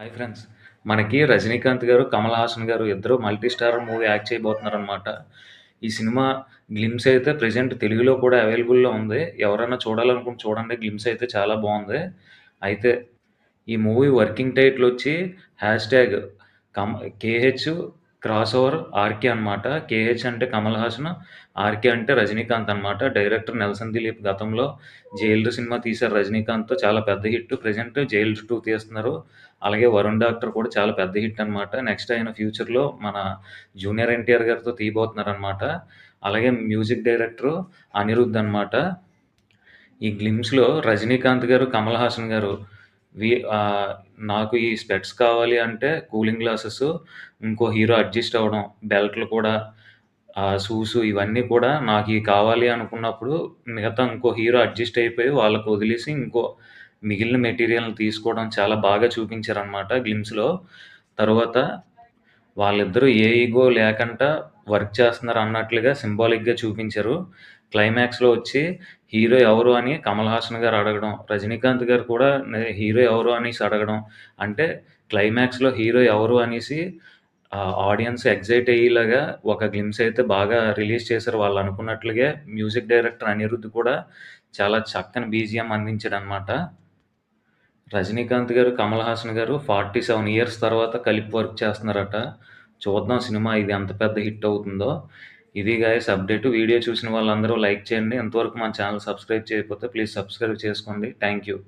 Hi friends. మనకి 'రజనీకాంత్' గారు, 'కమల్ హాసన్' గారు ఇద్దరు మల్టీ స్టారర్ మూవీ యాక్ట్ చేయబోతున్నారనమాట. ఈ సినిమా గ్లిమ్స్ అయితే ప్రెజెంట్ తెలుగులో కూడా అవైలబుల్‌లో ఉంది. ఎవరైనా చూడాలనుకుంటే చూడండి. గ్లిమ్స్ అయితే చాలా బావుంది. అయితే ఈ మూవీ వర్కింగ్ టైటిల్ వచ్చి హ్యాష్‌ట్యాగ్ కమ్ కేహెచ్ క్రాస్ ఓవర్ ఆర్‌కే అనమాట. కేహెచ్ అంటే కమల్ హాసన్, ఆర్‌కే అంటే రజనీకాంత్ అనమాట. డైరెక్టర్ నెల్సన్ దిలీప్ గతంలో 'జైలర్' సినిమా తీశారు రజనీకాంత్‌తో చాలా పెద్ద హిట్. ప్రెజెంట్ 'జైలర్ 2' తీస్తున్నారు. అలాగే 'వరుణ్ డాక్టర్' కూడా చాలా పెద్ద హిట్ అనమాట. నెక్స్ట్ ఆయన ఫ్యూచర్‌లో మన జూనియర్ ఎన్టీఆర్ గారితో తీయబోతున్నారనమాట. అలాగే మ్యూజిక్ డైరెక్టర్ అనిరుద్ అనమాట. ఈ గ్లిమ్స్‌లో రజనీకాంత్ గారు, కమల్ హాసన్ గారు వి ఆహ్, నాకు ఈ స్పెక్ట్స్ కావాలి అంటే కూలింగ్ గ్లాసెస్, ఇంకో హీరో అడ్జస్ట్ అవ్వడం, బెల్ట్‌లు కూడా షూస్ ఇవన్నీ కూడా నాకియి కావాలి అనుకున్నప్పుడు మిగతా ఇంకో హీరో అడ్జస్ట్ అయిపోయి వాళ్ళకి వదిలేసి మిగిలిన మెటీరియల్‌ని తీసుకోవడం చాలా బాగా చూపించారనమాట గ్లిమ్స్‌లో. తరువాత వాళ్ళిద్దరూ ఏ ఇగో లేకంట వర్క్ చేస్తున్నారు అన్నట్లుగా సింబాలిక్‌గా చూపించారు. క్లైమాక్స్‌లో వచ్చి హీరో ఎవరు అని కమల్ హాసన్ గారు అడగడం, రజనీకాంత్ గారు కూడా హీరో ఎవరు అనేసి అడగడం. అంటే క్లైమాక్స్‌లో హీరో ఎవరు అనేసి ఆడియన్స్ ఎక్సైట్ అయ్యేలాగా ఒక గ్లిమ్స్ అయితే బాగా రిలీజ్ చేశారు వాళ్ళనుకున్నట్లుగే. మ్యూజిక్ డైరెక్టర్ అనిరుద్ కూడా చాలా చక్కని బీజీఎం అందించాడనమాట. రజనీకాంత్ గారు, కమల్ హాసన్ గారు 47 ఇయర్స్ తర్వాత కలిపి వర్క్ చేస్తున్నారట. చూద్దాం సినిమా ఇది ఎంత పెద్ద హిట్ అవుతుందో. ఇది గైస్ అప్డేట్. వీడియో చూసిన వాళ్ళందరూ లైక్ చేయండి. ఇంతవరకు మన ఛానల్ సబ్స్క్రైబ్ చేయకపోతే ప్లీజ్ సబ్స్క్రైబ్ చేసుకోండి. Thank you.